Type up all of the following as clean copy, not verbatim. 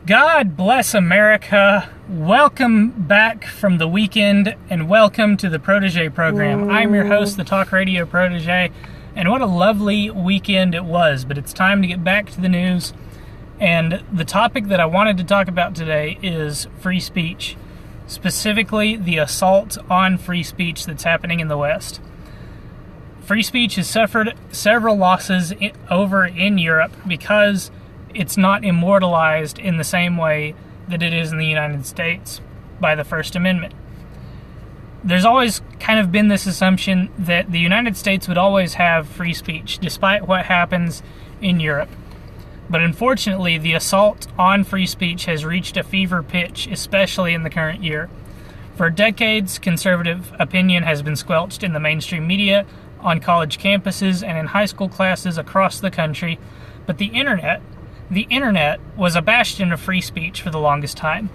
God bless America. Welcome back from the weekend and welcome to the Protege program. I'm your host, the Talk Radio Protege, and what a lovely weekend it was. But it's time to get back to the news. And the topic that I wanted to talk about today is free speech, specifically the assault on free speech that's happening in the West. Free speech has suffered several losses over in Europe because it's not immortalized in the same way that it is in the United States by the First Amendment. There's always kind of been this assumption that the United States would always have free speech, despite what happens in Europe. But unfortunately, the assault on free speech has reached a fever pitch, especially in the current year. For decades, conservative opinion has been squelched in the mainstream media, on college campuses, and in high school classes across the country. But the internet was a bastion of free speech for the longest time.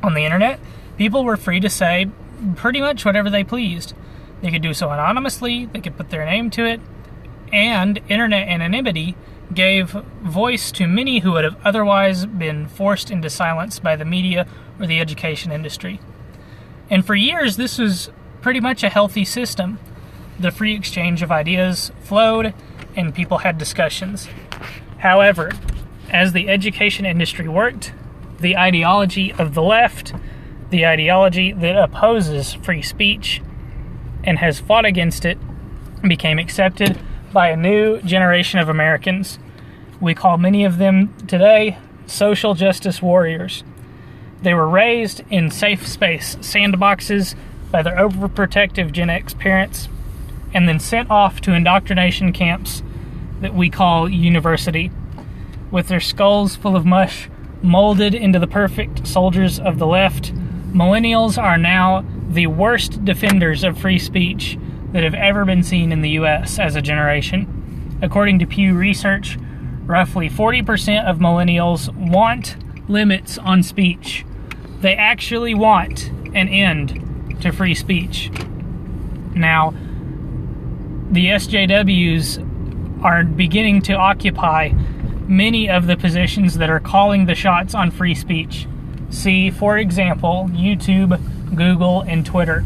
On the internet, people were free to say pretty much whatever they pleased. They could do so anonymously, they could put their name to it, and internet anonymity gave voice to many who would have otherwise been forced into silence by the media or the education industry. And for years, this was pretty much a healthy system. The free exchange of ideas flowed, and people had discussions. However, as the education industry worked, the ideology of the left, the ideology that opposes free speech and has fought against it, became accepted by a new generation of Americans. We call many of them today social justice warriors. They were raised in safe space sandboxes by their overprotective Gen X parents and then sent off to indoctrination camps that we call university. With their skulls full of mush molded into the perfect soldiers of the left, millennials are now the worst defenders of free speech that have ever been seen in the U.S. as a generation. According to Pew Research, roughly 40% of millennials want limits on speech. They actually want an end to free speech. Now, the SJWs are beginning to occupy many of the positions that are calling the shots on free speech. See, for example, YouTube, Google, and Twitter.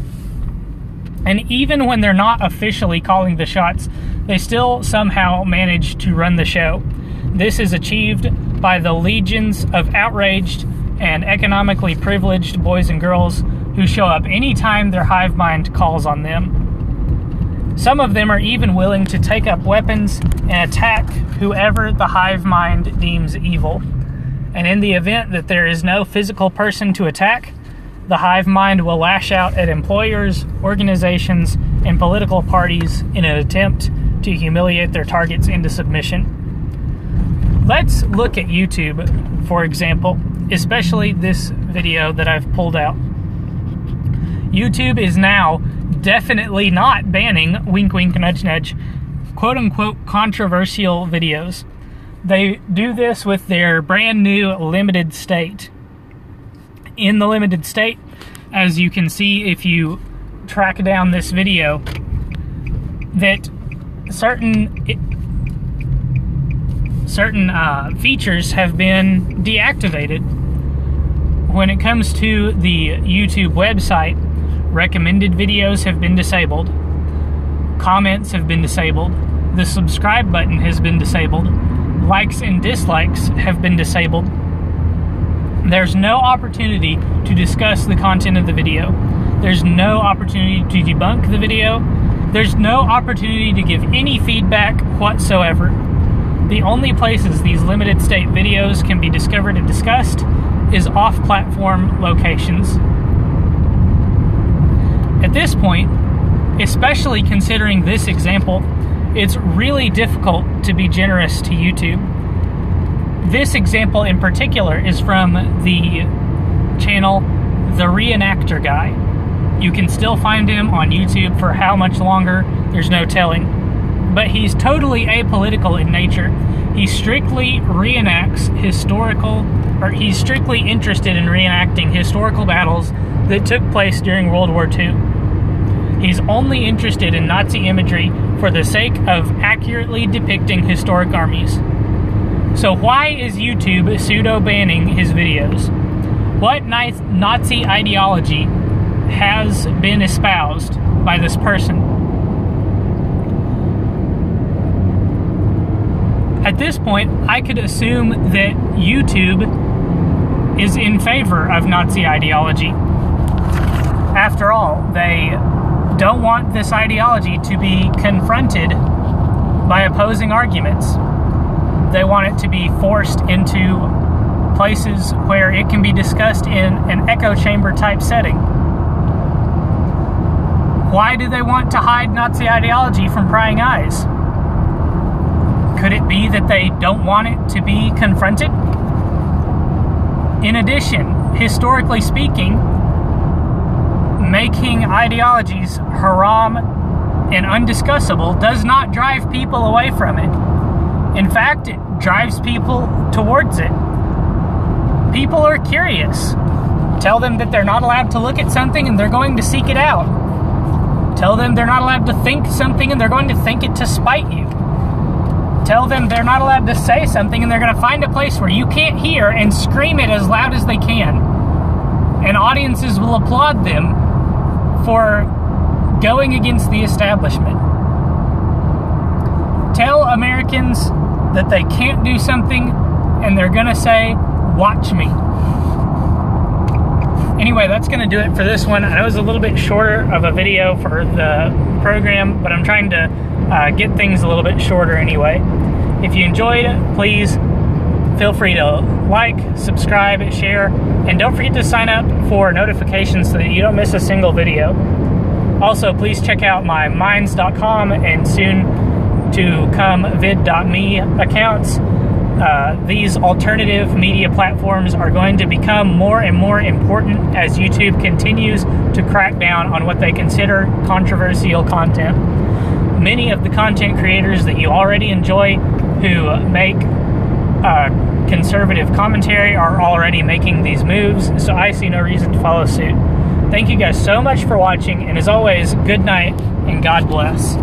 And even when they're not officially calling the shots, they still somehow manage to run the show. This is achieved by the legions of outraged and economically privileged boys and girls who show up anytime their hive mind calls on them. Some of them are even willing to take up weapons and attack whoever the hive mind deems evil. And in the event that there is no physical person to attack, the hive mind will lash out at employers, organizations, and political parties in an attempt to humiliate their targets into submission. Let's look at YouTube, for example, especially this video that I've pulled out. YouTube is now definitely not banning wink wink nudge nudge quote-unquote controversial videos. They do this with their brand new limited state. In the limited state, as you can see if you track down this video, that certain features have been deactivated. When it comes to the YouTube website, recommended videos have been disabled, comments have been disabled, the subscribe button has been disabled, likes and dislikes have been disabled. There's no opportunity to discuss the content of the video. There's no opportunity to debunk the video. There's no opportunity to give any feedback whatsoever. The only places these limited state videos can be discovered and discussed is off-platform locations. At this point, especially considering this example, it's really difficult to be generous to YouTube. This example in particular is from the channel The Reenactor Guy. You can still find him on YouTube for how much longer, there's no telling. But he's totally apolitical in nature. He strictly he's strictly interested in reenacting historical battles that took place during World War II. He's only interested in Nazi imagery for the sake of accurately depicting historic armies. So why is YouTube pseudo-banning his videos? What Nazi ideology has been espoused by this person? At this point, I could assume that YouTube is in favor of Nazi ideology. After all, they don't want this ideology to be confronted by opposing arguments. They want it to be forced into places where it can be discussed in an echo chamber type setting. Why do they want to hide Nazi ideology from prying eyes? Could it be that they don't want it to be confronted? In addition, historically speaking, making ideologies haram and undiscussable does not drive people away from it. In fact, it drives people towards it. People are curious. Tell them that they're not allowed to look at something and they're going to seek it out. Tell them they're not allowed to think something and they're going to think it to spite you. Tell them they're not allowed to say something and they're going to find a place where you can't hear and scream it as loud as they can. And audiences will applaud them for going against the establishment. Tell Americans that they can't do something and they're going to say, "Watch me." Anyway, that's going to do it for this one. I know it was a little bit shorter of a video for the program, but I'm trying to get things a little bit shorter anyway. If you enjoyed it, please feel free to like, subscribe, share, and don't forget to sign up for notifications so that you don't miss a single video. Also, please check out my minds.com and soon to come vid.me accounts. These alternative media platforms are going to become more and more important as YouTube continues to crack down on what they consider controversial content. Many of the content creators that you already enjoy who make conservative commentary are already making these moves, so I see no reason to follow suit. Thank you guys so much for watching, and as always, good night and God bless.